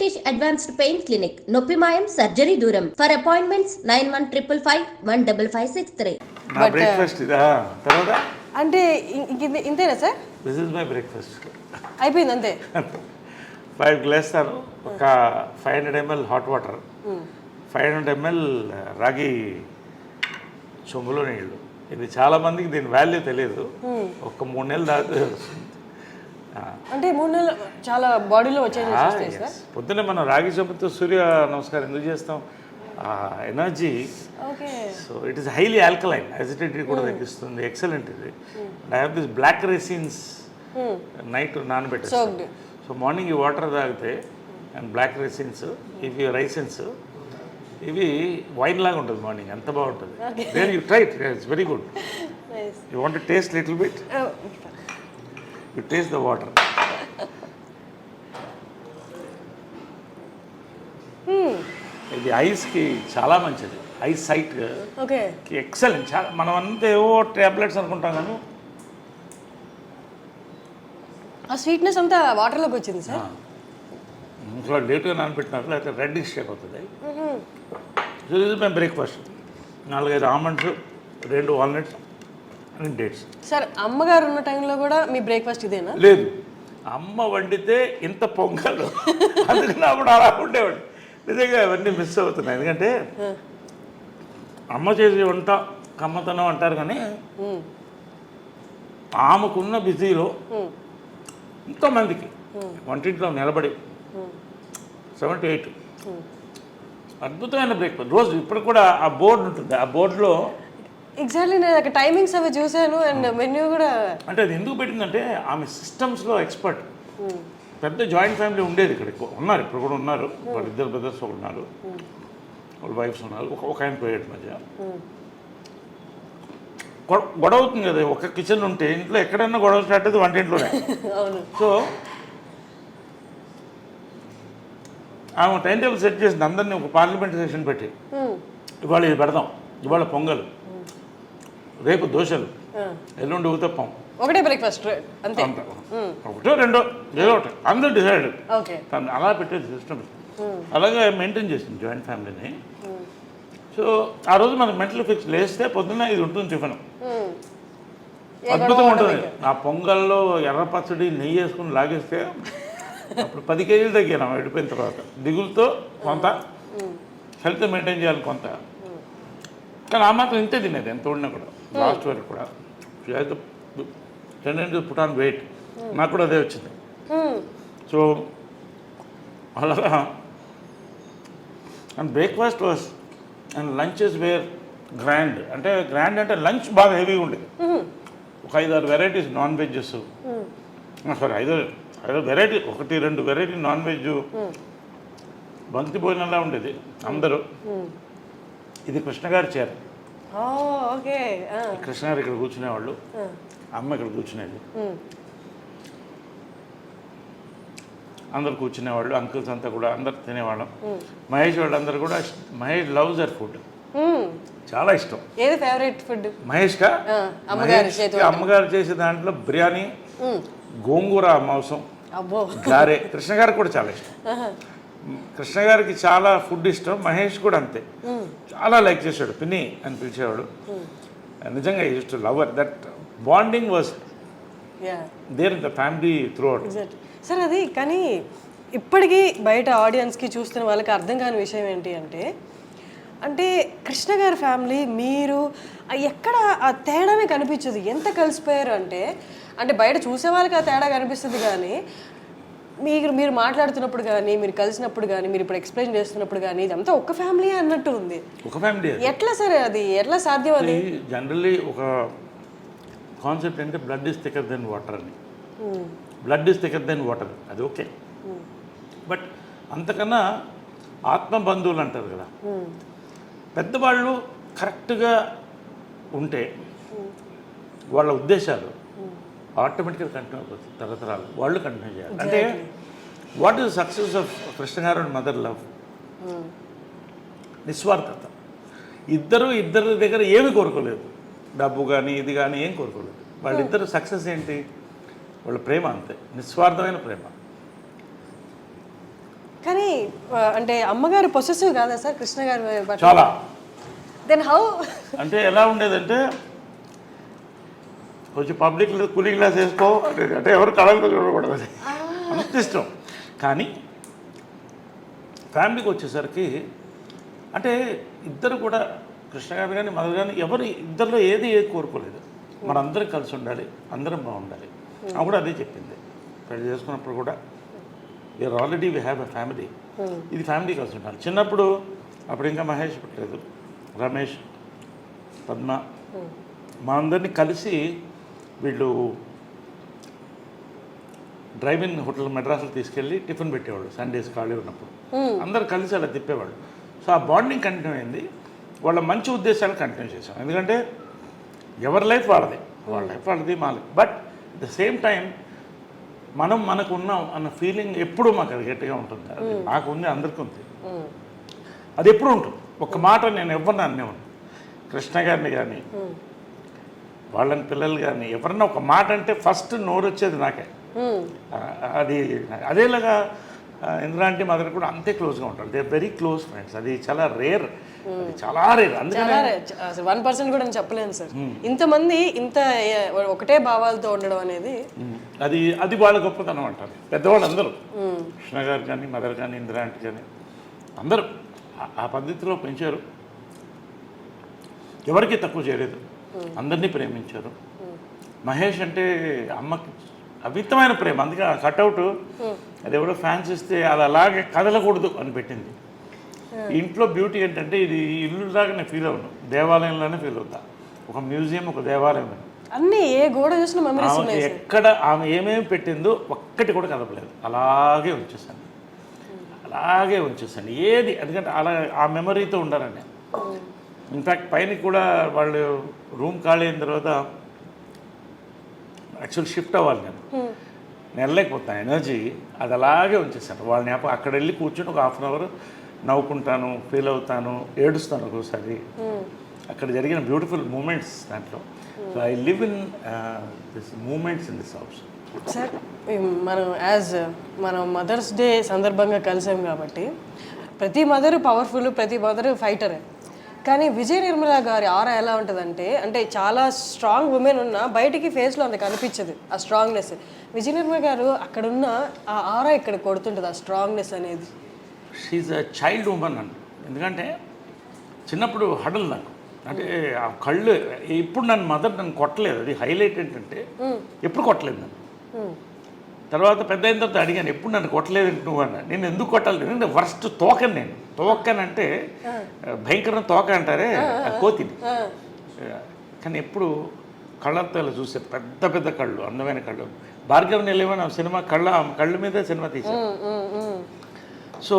Venkatesh advanced pain clinic, నొప్పి మాయం, surgery దూరం. For appointments 9155515563. నా బ్రేక్ఫాస్ట్ ఇదా తర్వాత అంటే ఇంతేనా sir? This is my breakfast. అయిపోయింది అంతే. 5 గ్లాసాలు, ఒక 500 ml హాట్ వాటర్, 500 ml రాగి చెంబులో నీళ్ళు. ఇది చాలా మందికి దీని వాల్యూ తెలియదు. ఒక 3 నెలలు దాకా అంటే 3 నెలలు చాలా బాడీలో వచ్చేది. పొద్దున్నే మనం రాగి చెంబుతో సూర్య నమస్కారం ఎందుకు చేస్తాం? Energy. So it is highly alkaline, acidity కూడా తగ్గిస్తుంది. ఎక్సలెంట్ ఇది. I have this black raisins night నానబెట్టేస్తాను. సో మార్నింగ్ ఈ వాటర్ తాగితే అండ్ బ్లాక్ రైసిన్స్, ఇవి రైసిన్స్, ఇవి వైన్ లాగా ఉంటుంది మార్నింగ్, ఎంత బాగుంటుంది. Then you try it, it's very good. You want to taste little bit? You taste the water. ఇది ఐస్కి చాలా మంచిది, ఐస్ సైట్ ఎక్సలెంట్. చాలా మనం అంతా ఏవో టాబ్లెట్స్ అనుకుంటాం కానీ ఆ స్వీట్నెస్ అంతా వాటర్లోకి వచ్చింది సార్. ఇంట్లో లేట్గా నానబెట్టినారు, లేకపోతే రెడ్డిష్ షేప్ అవుతుంది. సో ఇది మేము breakfast. 4-5 almonds, 2 walnuts and dates. Sir అమ్మగారు ఉన్న టైంలో కూడా మీ బ్రేక్ఫాస్ట్ ఇదేనా? లేదు, అమ్మ వండితే ఇంత పొంగలు, అందుకని అప్పుడు అలా ఉండేవాడు. నిజంగా అవన్నీ మిస్ అవుతున్నాయి. ఎందుకంటే అమ్మ చేసే వంట కమ్మతనం అంటారు, కానీ ఆమెకున్న బిజీలో ఎంతోమందికి వంటింట్లో నిలబడి 7 to 8 అద్భుతమైన బ్రేక్ఫాస్ట్ రోజు. ఇప్పుడు కూడా ఆ బోర్డు ఉంటుంది, ఆ బోర్డులో ఎగ్జాక్ట్లీ నేను టైమింగ్స్ అవి చూశాను అండ్ మెన్యూ కూడా. అంటే అది ఎందుకు పెట్టిందంటే ఆమె సిస్టమ్స్లో ఎక్స్పర్ట్. పెద్ద జాయింట్ ఫ్యామిలీ ఉండేది ఇక్కడ, ఉన్నారు ఇప్పుడు కూడా ఉన్నారు. వాళ్ళు 2 బ్రదర్స్ ఉన్నారు, వాళ్ళ వైఫ్స్ ఉన్నారు, ఒక ఆయన పోయాడు మధ్య. గొడవ అవుతుంది కదా, ఒక కిచెన్ ఉంటే ఇంట్లో ఎక్కడైనా గొడవ స్టార్ట్ అయితే వంటింట్లోనే. సో ఆమె టైం టేబుల్ సెట్ చేసింది, అందరినీ ఒక పార్లమెంట్ సెషన్ పెట్టి ఇవాళ ఇది పెడదాం, ఇవాళ పొంగల్, రేపు దోశలు, ఎల్లుండి ఊతప్పం, ఒకటే బ్రేక్ఫాస్ట్ అంతే, ఒకటో రెండో ఏదో ఒకటి అందరూ డిసైడ్. అలా పెట్టేది సిస్టమ్, అలాగే మెయింటైన్ చేసింది జాయింట్ ఫ్యామిలీని. సో ఆ రోజు మనకు మెంటల్ ఫిక్స్ లేస్తే పొద్దున్న ఇది ఉంటుంది టిఫిన్, అద్భుతంగా ఉంటుంది. ఆ పొంగల్లో ఎర్ర పచ్చడి నెయ్యి వేసుకుని లాగేస్తే అప్పుడు 10 కేజీలు తగ్గాను వెళ్ళిపోయిన తర్వాత. దిగులతో కొంత, హెల్త్ మెయింటైన్ చేయాలి కొంత, కానీ ఆ మాత్రం ఇంతే తినేది ఎంత ఉన్నా కూడా. లాస్ట్ వరకు కూడా టెండెన్సీ పుట్ ఆన్ వెయిట్, నాకు కూడా అదే వచ్చింది. సో అలాగా and breakfast was and lunches were grand. అంటే గ్రాండ్ అంటే లంచ్ బాగా హెవీగా ఉండేది. ఒక 5-6 varieties non vegs, sorry 5 variety, 1-2 variety non veg, బంతి భోజనంలా ఉండేది అందరూ. ఇది కృష్ణ గారి చీర. కృష్ణ గారు ఇక్కడ కూర్చునేవాళ్ళు, అమ్మ ఇక్కడ కూర్చునేది, అందరు కూర్చునేవాళ్ళు, అంకుల్స్ అంతా కూడా అందరు తినేవాళ్ళం. మహేష్ వాళ్ళందరూ కూడా, మహేష్ లవ్స్ దర్ ఫుడ్, చాలా ఇష్టం. ఏది ఫేవరెట్ ఫుడ్ మహేష్గా? అమ్మగారు చేసే దాంట్లో బిర్యానీ, గోంగూర మాంసం, గారే. కృష్ణ గారికి కూడా చాలా ఇష్టం. కృష్ణ గారికి చాలా ఫుడ్ ఇష్టం, మహేష్ కూడా అంతే, చాలా లైక్ చేశాడు. పిన్ని అని పిలిచేవాడు. నిజంగా used to love that bonding was there in the family throughout. Sir అది కానీ ఇప్పటికీ బయట ఆడియన్స్కి చూస్తున్న వాళ్ళకి అర్థం కాని విషయం ఏంటి అంటే, అంటే కృష్ణ గారి ఫ్యామిలీ మీరు ఎక్కడ ఆ తేడానే కనిపించదు. ఎంత కలిసిపోయారు అంటే, అంటే బయట చూసే వాళ్ళకి ఆ తేడా కనిపిస్తుంది, కానీ మీరు మాట్లాడుతున్నప్పుడు కానీ, మీరు కలిసినప్పుడు కానీ, మీరు ఇప్పుడు ఎక్స్ప్లెయిన్ చేస్తున్నప్పుడు కానీ, ఇదంతా ఒక ఫ్యామిలీ అన్నట్టు ఉంది. ఒక ఫ్యామిలీ ఎట్లా సరే అది ఎట్లా సాధ్యం? అది జనరల్లీ ఒక కాన్సెప్ట్ అంటే blood is thicker than water అని. Blood is thicker than water, అది ఓకే. బట్ అంతకన్నా ఆత్మ బంధువులు అంటారు కదా, పెద్దవాళ్ళు కరెక్ట్గా ఉంటే వాళ్ళ ఉద్దేశాలు ఆటోమేటిక్గా కంటిన్యూ అయిపోతుంది. తరతరాలు వాళ్ళు కంటిన్యూ చేయాలి. అంటే what is success of Krishna గారు అండ్ మదర్ లవ్? నిస్వార్థత. ఇద్దరి దగ్గర ఏమి కోరుకోలేదు, డబ్బు కానీ ఇది కానీ ఏం కోరుకోలేదు. వాళ్ళిద్దరు సక్సెస్ ఏంటి? వాళ్ళ ప్రేమ, అంతే, నిస్వార్థమైన ప్రేమ. కానీ అంటే అమ్మగారు పొసెసివ్ కాదా సార్ కృష్ణ గారి పట్ల? చాలా. Then how? అంటే ఎలా ఉండేదంటే కొంచెం పబ్లిక్లో కూలింగ్ గ్లాస్ వేసుకో అంటే ఎవరు కళలతో చూడకూడదు, అంత ఇష్టం. కానీ ఫ్యామిలీకి వచ్చేసరికి అంటే ఇద్దరు కూడా కృష్ణ గారు కానీ మదర్ కానీ ఎవరు ఇద్దరిలో ఏది కోరుకోలేదు, మనందరం కలిసి ఉండాలి, అందరం బాగుండాలి. ఆమె కూడా అదే చెప్పింది పెళ్లి చేసుకున్నప్పుడు కూడా, we are already we have a family, ఇది ఫ్యామిలీ కలిసి ఉండాలి. చిన్నప్పుడు అప్పుడు ఇంకా మహేష్ పుట్టలేదు, రమేష్, పద్మ, మా అందరినీ కలిసి వీళ్ళు డ్రైవింగ్ హోటల్ మెడ్రాస్లో తీసుకెళ్ళి టిఫిన్ పెట్టేవాళ్ళు సండేస్ ఖాళీ ఉన్నప్పుడు, అందరు కలిసి అలా తిప్పేవాళ్ళు. సో ఆ బాండింగ్ కంటిన్యూ అయింది, వాళ్ళ మంచి ఉద్దేశాలు కంటిన్యూ చేసాం. ఎందుకంటే ఎవరి లైఫ్ వాళ్ళది, వాళ్ళ లైఫ్ వాళ్ళది, మా life. But at the same time మనకు ఉన్నాం అన్న ఫీలింగ్ ఎప్పుడూ మాకు అది గట్టిగా ఉంటుంది. అది నాకు ఉంది, అందరికీ ఉంది, అది ఎప్పుడు ఉంటుంది. ఒక మాట నేను ఎవరిని అనేవాడిని, కృష్ణ గారిని కానీ వాళ్ళని పిల్లలు కానీ ఎవరన్నా ఒక మాట అంటే ఫస్ట్ నోరు వచ్చేది నాకే. అది అదేలాగా ఇంద్రాంటి మదర్ కూడా అంతే క్లోజ్గా ఉంటారు, దే వెరీ క్లోజ్ ఫ్రెండ్స్. అది చాలా రేర్, చాలా రేర్. అందుకనే 1% కూడా నేను చెప్పలేను సార్, ఇంతమంది ఇంత ఒకటే భావాలతో ఉండడం అనేది అది వాళ్ళ గొప్పతనం అంటారు పెద్దవాళ్ళు అందరూ. కృష్ణ గారు కానీ మదర్ కానీ ఇంద్రాంటి కానీ అందరూ ఆ పద్ధతిలో పెంచారు, ఎవరికి తక్కువ చేయలేదు, అందరినీ ప్రేమించారు. మహేష్ అంటే అమ్మకి అమితమైన ప్రేమ, అందుకే ఆ కట్అవుట్ అది ఎవడో ఫ్యాన్స్ ఇస్తే అది అలాగే కదలకూడదు అని పెట్టింది. ఇంట్లో బ్యూటీ ఏంటంటే ఇది ఇల్లులాగా నేను ఫీల్ అవ్వను, దేవాలయంలోనే ఫీల్ అవుతా, ఒక మ్యూజియం, ఒక దేవాలయం. అన్నీ ఏ గోడ చూసిన మెమరీస్ ఉన్నాయి. ఎక్కడ ఆమె ఏమేమి పెట్టిందో ఒక్కటి కూడా కదపలేదు, అలాగే ఉంచేసాను, అలాగే ఉంచేసాను ఏది. ఎందుకంటే అలా ఆ మెమరీతో ఉండాలని. ఇన్ఫ్యాక్ట్ పైన కూడా వాళ్ళు రూమ్ ఖాళీ అయిన తర్వాత యాక్చువల్ షిఫ్ట్ అవ్వాలి, నేను వెళ్ళలేకపోతాను, ఎనర్జీ అది అలాగే ఉంచేసాను. వాళ్ళని అక్కడ వెళ్ళి కూర్చొని ఒక 1/2 అవర్ నవ్వుకుంటాను, ఫీల్ అవుతాను, ఏడుస్తాను ఒక్కోసారి. అక్కడ జరిగిన బ్యూటిఫుల్ మూమెంట్స్ దాంట్లో. So I live in this moments in this house. Sir మనం మదర్స్ డే సందర్భంగా కలిసాం కాబట్టి ప్రతి మదర్ పవర్ఫుల్, ప్రతి మదర్ ఫైటరే. కానీ విజయ నిర్మల గారి ఆరా ఎలా ఉంటుందంటే, అంటే చాలా స్ట్రాంగ్ ఉమెన్ ఉన్నా బయటికి ఫేస్లో అంత కనిపించదు ఆ స్ట్రాంగ్నెస్. విజయ నిర్మల గారు అక్కడున్న ఆ ఆరా ఇక్కడ కొడుతుంటుంది, ఆ స్ట్రాంగ్నెస్ అనేది. షీఈ్ అ చైల్డ్ ఉమెన్ అండి. ఎందుకంటే చిన్నప్పుడు హడల్ నాకు, అంటే ఆ కళ్ళు ఇప్పుడు నన్ను కొట్టలేదు, అది హైలైట్ ఏంటంటే ఎప్పుడు కొట్టలేదు నన్ను. తర్వాత పెద్ద అయిన తర్వాత అడిగాను, ఎప్పుడు నన్ను కొట్టలేదు నువ్వు అన్న. నేను ఎందుకు కొట్టాలి, ఎందుకంటే వర్స్ట్ తోకని నేను. తోకనంటే భయంకరమైన తోక అంటారే, కోతిని. కానీ ఎప్పుడు కళ్ళతో ఇలా చూసే పెద్ద పెద్ద కళ్ళు, అందమైన కళ్ళు. భార్గవ్ నిలయమని సినిమా కళ్ళ మీద సినిమా తీశాను. సో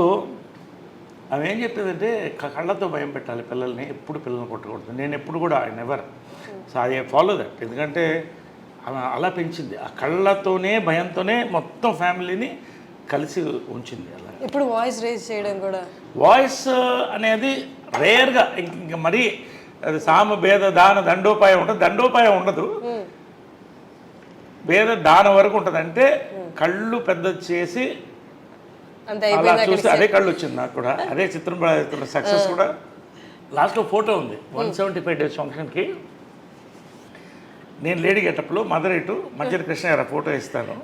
ఆమె ఏం చెప్పేదంటే కళ్ళతో భయం పెట్టాలి పిల్లల్ని, ఎప్పుడు పిల్లల్ని కొట్టకూడదు. నేను ఎప్పుడు కూడా I never. So I follow that. ఎందుకంటే ఆమె అలా పెంచింది, ఆ కళ్ళతోనే భయంతోనే మొత్తం ఫ్యామిలీని కలిసి ఉంచింది. అలా ఇప్పుడు వాయిస్ రేజ్ చేయడం కూడా, వాయిస్ అనేది రేర్గా, ఇంక మరీ అది సామ భేద దాన దండోపాయం ఉంటుంది, దండోపాయం ఉండదు, భేద దాన వరకు ఉంటుంది. అంటే కళ్ళు పెద్ద చేసి అలా చూస్తే అదే కళ్ళు వచ్చింది నాకు కూడా. అదే చిత్రం సక్సెస్ కూడా. లాస్ట్లో ఫోటో ఉంది 175 days ఫంక్షన్కి, నేను లేడీ గెటప్లో, మదర్ ఇటు, మధ్య కృష్ణ గారు ఫోటో ఇస్తాను.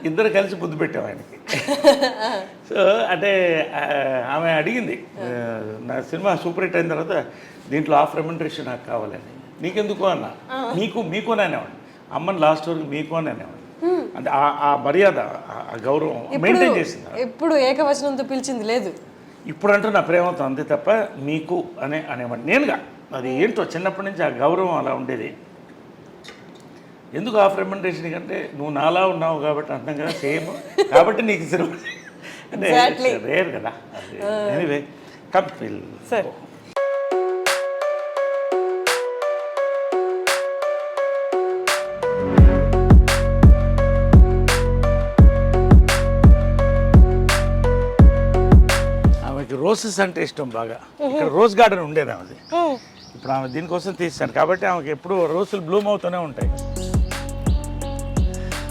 ఇద్దరు కలిసి ముద్దు పెట్టాం ఆయనకి. సో అంటే ఆమె అడిగింది, నా సినిమా సూపర్ హిట్ అయిన తర్వాత దీంట్లో ఆఫ్ రెమ్యునరేషన్ నాకు కావాలని. నీకెందుకు అన్న, మీకు అని అనేవాడిని, అమ్మని లాస్ట్ వరకు మీకు అని అనేవాడిని. అంటే ఆ మర్యాద, ఆ గౌరవం మెయింటైన్ చేసింది. ఎప్పుడు ఏకవచనంతో పిలిచింది లేదు. ఇప్పుడు అంటూ నా ప్రేమతో అంతే తప్ప మీకు అనేవాడిని నేనుగా. అది ఏంటో చిన్నప్పటి నుంచి ఆ గౌరవం అలా ఉండేది. ఎందుకు ఆఫ్ రెమ్యునరేషన్ కంటే నువ్వు నాలా ఉన్నావు కాబట్టి అంటాం కదా, సేమ్ కాబట్టి నీకు సినిమా అంటే రేర్ కదా. Anyway come feel. సార్ ఆమెకి రోసెస్ అంటే ఇష్టం బాగా. ఇక్కడ రోజ్ గార్డెన్ ఉండేది ఆమెది, ఇప్పుడు ఆమె దీనికోసం తీసాను కాబట్టి ఆమెకి ఎప్పుడు రోజులు బ్లూమ్ అవుతూనే ఉంటాయి.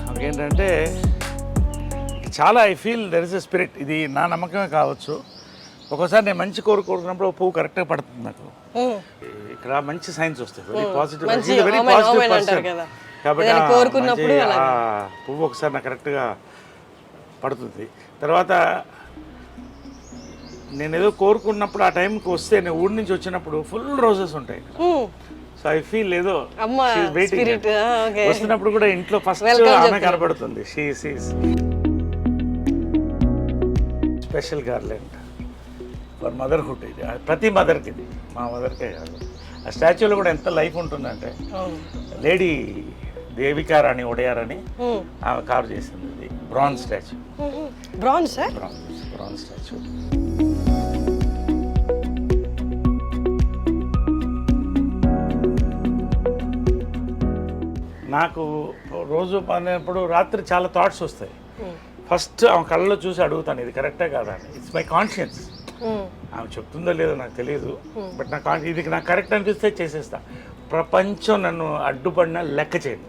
ఆమెకేంటంటే చాలా I feel there is a spirit. ఇది నా నమ్మకమే కావచ్చు. ఒక్కోసారి నేను మంచి కోరుకుంటున్నప్పుడు పువ్వు కరెక్ట్గా పడుతుంది నాకు. ఇక్కడ మంచి సైన్స్ వస్తాయి, very positive, very positive person. కాబట్టి పువ్వు ఒకసారి నాకు కరెక్ట్గా పడుతుంది. తర్వాత నేను ఏదో కోరుకున్నప్పుడు ఆ టైంకి వస్తే, నేను ఊరి నుంచి వచ్చినప్పుడు ఫుల్ రోజెస్ ఉంటాయి. సో ఐ ఫీల్ ఏదో వెయిటింగ్. వస్తున్నప్పుడు కూడా ఇంట్లో ఫస్ట్ ఆమె కనపడుతుంది. Special garland for motherhood. ఇది ప్రతి మదర్కి, ఇది మా మదర్కే కాదు. ఆ స్టాచ్యూలో కూడా ఎంత లైఫ్ ఉంటుందంటే, లేడీ దేవికా రాణి ఒడయార్ అని ఆమె కార్వ్ చేసింది. ఇది బ్రాంజ్ స్టాచ్యూ. Bronze statue. నాకు రోజు పడినప్పుడు రాత్రి చాలా థాట్స్ వస్తాయి. ఫస్ట్ ఆమె కళ్ళలో చూసి అడుగుతాను, ఇది కరెక్టే కాదా అని. It's my conscience. ఆమె చెప్తుందో లేదో నాకు తెలియదు, బట్ ఇది నాకు కరెక్ట్ అనిపిస్తే చేసేస్తా. ప్రపంచం నన్ను అడ్డుపడినా లెక్క చేయదు.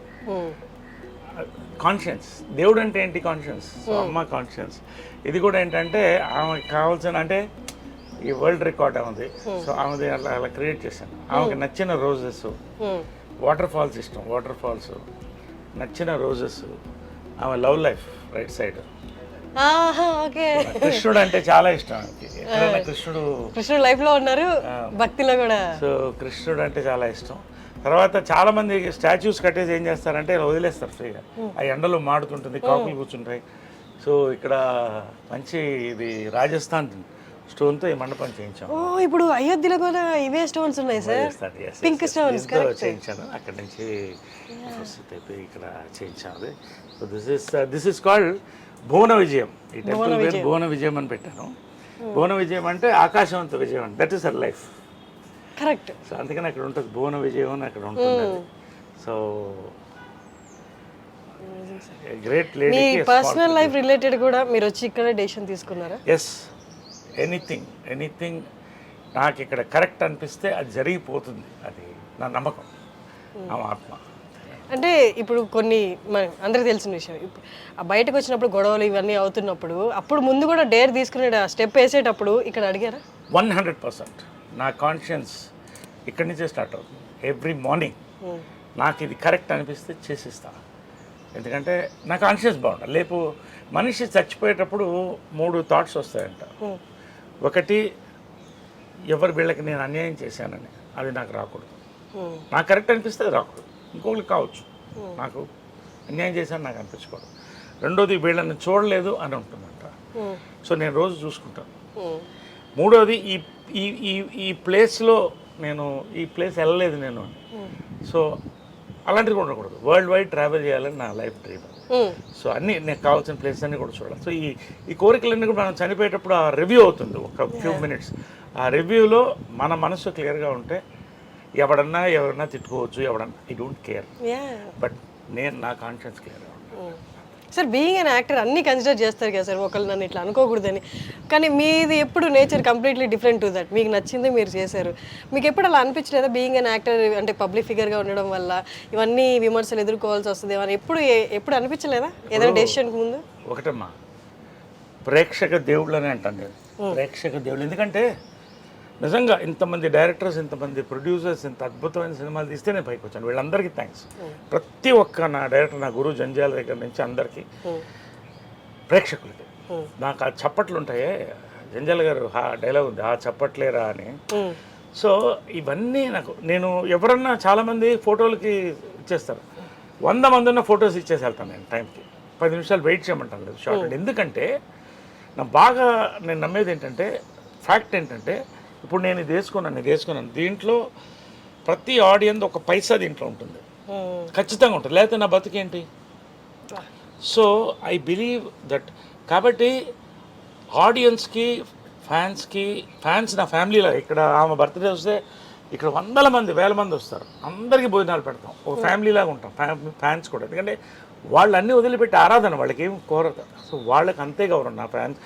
కాన్షియన్స్. దేవుడు అంటే ఏంటి? కాన్షియన్స్. సో అమ్మ కాన్షియన్స్. ఇది కూడా ఏంటంటే ఆమెకి కావాల్సిన, అంటే ఈ వరల్డ్ రికార్డ్ ఉంది. సో ఆమెది అలా క్రియేట్ చేశాను. ఆమెకి నచ్చిన రోజెస్, వాటర్ ఫాల్స్ ఇష్టం, వాటర్ ఫాల్స్ నచ్చిన రోజెస్. ఆమె లవ్ లైఫ్ రైట్ సైడ్. కృష్ణుడు అంటే చాలా ఇష్టం. కృష్ణుడు లైఫ్ లో ఉన్నారు, భక్తిలో కూడా. సో కృష్ణుడు అంటే చాలా ఇష్టం. తర్వాత చాలా మంది స్టాచ్యూస్ కట్టేసి ఏం చేస్తారంటే వదిలేస్తారు ఫ్రీగా. ఆ ఎండలో మాడుతుంటుంది, కాకులు కూర్చుంటాయి. సో ఇక్కడ మంచి ఇది రాజస్థాన్ స్టోన్తో ఈ మండపం చేయించాం. ఇప్పుడు అయోధ్యలో కూడా ఇవే స్టోన్స్ ఉన్నాయి సార్, పింక్ స్టోన్స్ చేయించాను. అక్కడ నుంచి ఇక్కడ చేయించాను. సో దిస్ ఇస్ కాల్డ్ భువన విజయం. ఈ టెంపుల్ పేరు భువన విజయం అని పెట్టాను. భువన విజయం అంటే ఆకాశవంత విజయం అంటే, that is her life. Correct. So అందుకని అక్కడ ఉంటుంది భువన విజయం అని అక్కడ ఉంటుంది. So great lady. మీ పర్సనల్ లైఫ్ రిలేటెడ్ కూడా మీరు వచ్చి ఇక్కడ డెసిషన్ తీసుకున్నారా? ఎస్. ఎనీథింగ్ నాకు ఇక్కడ కరెక్ట్ అనిపిస్తే అది జరిగిపోతుంది. అది నా నమ్మకం, నా ఆత్మ. అంటే ఇప్పుడు కొన్ని అందరికి తెలిసిన విషయం, బయటకు వచ్చినప్పుడు గొడవలు ఇవన్నీ అవుతున్నప్పుడు, అప్పుడు ముందు కూడా డేర్ తీసుకునే స్టెప్ వేసేటప్పుడు ఇక్కడ అడిగారా? 100%. నా కాన్షియన్స్ ఇక్కడి నుంచే స్టార్ట్ అవుతుంది. ఎవ్రీ మార్నింగ్ నాకు ఇది కరెక్ట్ అనిపిస్తే చేసేస్తాను. ఎందుకంటే నా కాన్షియన్స్ బాగుంటుంది. లేపు మనిషి చచ్చిపోయేటప్పుడు 3 థాట్స్ వస్తాయంట. ఒకటి, ఎవరు వీళ్ళకి నేను అన్యాయం చేశానని, అది నాకు రాకూడదు. నాకు కరెక్ట్ అనిపిస్తే అది రాకూడదు. ఇంకొకరికి కావచ్చు, నాకు అన్యాయం చేశాను నాకు అనిపించకూడదు. రెండోది, వీళ్ళని చూడలేదు అని ఉంటుందంట. సో నేను రోజు చూసుకుంటాను. మూడోది, ఈ ప్లేస్లో నేను ఈ ప్లేస్ వెళ్ళలేదు నేను అని. సో అలాంటిది కూడా ఉండకూడదు. వరల్డ్ వైడ్ ట్రావెల్ చేయాలని నా లైఫ్ డ్రీమ్. సో అన్నీ నాకు కావాల్సిన ప్లేసెస్ అన్నీ కూడా చూడాలి. సో ఈ కోరికలన్నీ కూడా మనం చనిపోయేటప్పుడు ఆ రివ్యూ అవుతుంది, ఒక ఫ్యూ మినిట్స్. ఆ రివ్యూలో మన మనసు క్లియర్గా ఉంటే ఎవరన్నా తిట్టుకోవచ్చు, ఐ డోంట్ కేర్. బట్ నా కాన్షియన్స్ క్లియర్గా ఉంటాను. సార్, బీయింగ్ అన్ యాక్టర్ అన్నీ కన్సిడర్ చేస్తారు కదా సార్, ఒకళ్ళు నన్ను ఇట్లా అనుకోకూడదని. కానీ మీది ఎప్పుడు nature completely different to that. మీకు నచ్చిందే మీరు చేశారు. మీకు ఎప్పుడు అలా అనిపించలేదా బీయింగ్ అన్ యాక్టర్ అంటే పబ్లిక్ ఫిగర్గా ఉండడం వల్ల ఇవన్నీ విమర్శలు ఎదుర్కోవాల్సి వస్తుంది అని ఎప్పుడు అనిపించలేదా ఏదైనా డెసిషన్కి ముందు? ఒకటమ్మా, ప్రేక్షక దేవుళ్ళు అని అంటాను నేను. ప్రేక్షక దేవుళ్ళు ఎందుకంటే నిజంగా ఇంతమంది డైరెక్టర్స్, ఇంతమంది ప్రొడ్యూసర్స్, ఇంత అద్భుతమైన సినిమాలు తీస్తే నేను పైకి వచ్చాను. వీళ్ళందరికీ థ్యాంక్స్. ప్రతి ఒక్క నా డైరెక్టర్, నా గురువు జంజాల దగ్గర నుంచి అందరికీ, ప్రేక్షకులకి. నాకు ఆ చప్పట్లు ఉంటాయే, జంజాల గారు డైలాగ్ ఉంది, ఆ చప్పట్లేరా అని. సో ఇవన్నీ నేను ఎవరన్నా చాలామంది ఫోటోలకి ఇచ్చేస్తారు. 100 మంది ఉన్న ఫొటోస్ ఇచ్చేసి వెళ్తాను నేను టైంకి. 10 నిమిషాలు వెయిట్ చేయమంటాను లేదు షార్ట్. ఎందుకంటే నేను నమ్మేది ఏంటంటే, ఫ్యాక్ట్ ఏంటంటే, ఇప్పుడు నేను ఇది వేసుకున్నాను, దీంట్లో ప్రతి ఆడియన్స్ ఒక పైసా దీంట్లో ఉంటుంది, ఖచ్చితంగా ఉంటుంది. లేకపోతే నా బతికేంటి? So I believe that. కాబట్టి ఆడియన్స్కి, ఫ్యాన్స్ నా ఫ్యామిలీలో. ఇక్కడ ఆమె బర్త్డే వస్తే ఇక్కడ 100 మంది, 1000 మంది వస్తారు. అందరికీ భోజనాలు పెడతాం, ఒక ఫ్యామిలీలాగా ఉంటాం. ఫ్యాన్స్ కూడా, ఎందుకంటే వాళ్ళు అన్నీ వదిలిపెట్టి ఆరాధన, వాళ్ళకి ఏం కోరదు. సో వాళ్ళకి అంతే గౌరవం. నా ఫ్యాన్స్,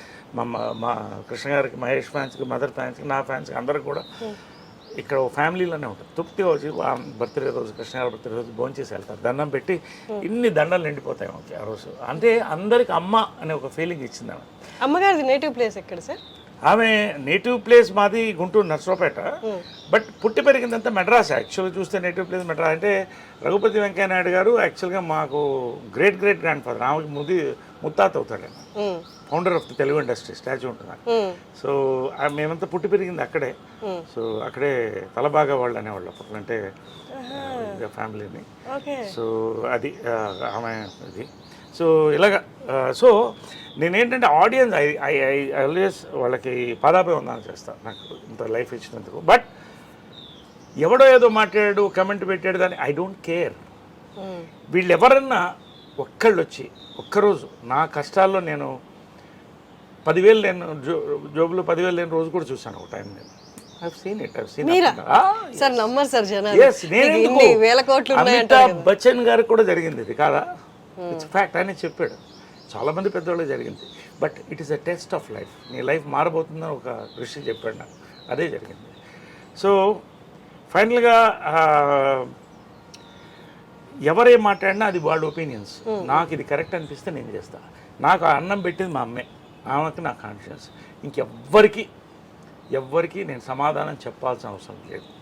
మా కృష్ణ గారికి, మహేష్ ఫ్యాన్స్కి, మదర్ ఫ్యాన్స్కి, నా ఫ్యాన్స్కి, అందరికి కూడా ఇక్కడ ఫ్యామిలీలోనే ఉంటుంది. తృప్తి వచ్చి బర్త్డే రోజు కృష్ణ గారి బర్త్డే రోజు భోంచేసి వెళ్తారు, దండం పెట్టి ఇన్ని దండలు నిండిపోతాయి మాకు ఆ రోజు. అంటే అందరికి అమ్మ అనే ఒక ఫీలింగ్ ఇచ్చింది ఆమె. అమ్మగారిది నేటివ్ ప్లేస్ ఎక్కడ సార్? ఆమె నేటివ్ ప్లేస్ మాది గుంటూరు నర్సరావుపేట, బట్ పుట్టి పెరిగిందంతా మెడ్రాస్. యాక్చువల్గా చూస్తే నేటివ్ ప్లేస్ మెడ్రాస్. అంటే రఘుపతి వెంకయ్య నాయుడు గారు యాక్చువల్గా మాకు గ్రేట్ గ్రాండ్ ఫాదర్, ఆమెకి ముత్తాత అవుతాడు ఆయన, founder of the Telugu industry, statue ఉంటుంది. సో మేమంతా పుట్టి పెరిగింది అక్కడే. సో అక్కడే తలబాగా వాళ్ళు అనేవాళ్ళు అప్పట్లో, అంటే ఫ్యామిలీని. సో అది ఆమె ఇది. సో ఇలాగా సో నేనేంటంటే ఆడియన్స్ ఐ ఆల్వేస్ వాళ్ళకి పాదాభివందనం చేస్తాను, నాకు ఇంత లైఫ్ ఇచ్చినందుకు. బట్ ఎవడో ఏదో మాట్లాడాడు, కమెంట్ పెట్టాడు, దాన్ని ఐ డోంట్ కేర్. వీళ్ళు ఎవరన్నా ఒక్కళ్ళు వచ్చి ఒక్కరోజు నా కష్టాల్లో నేను 10,000 లేను జోబులో 10,000 లేని రోజు కూడా చూసాను ఒక టైం. నేను అమితాబ్ బచ్చన్ గారికి కూడా జరిగింది ఇది కాదా? ఇట్స్ ఫ్యాక్ట్, ఆయన చెప్పాడు. చాలామంది పెద్దవాళ్ళకి జరిగింది. But it is a test of life. నీ లైఫ్ మారబోతుందని ఒక ఋషి చెప్పాడు నాకు, అదే జరిగింది. సో ఫైనల్గా ఎవరేం మాట్లాడినా అది వాళ్ళ ఒపీనియన్స్. నాకు ఇది కరెక్ట్ అనిపిస్తే నేను చేస్తాను. నాకు ఆ అన్నం పెట్టింది మా అమ్మే, ఆమెకి నా కాన్షియన్స్. ఇంకెవ్వరికి నేను సమాధానం చెప్పాల్సిన అవసరం లేదు.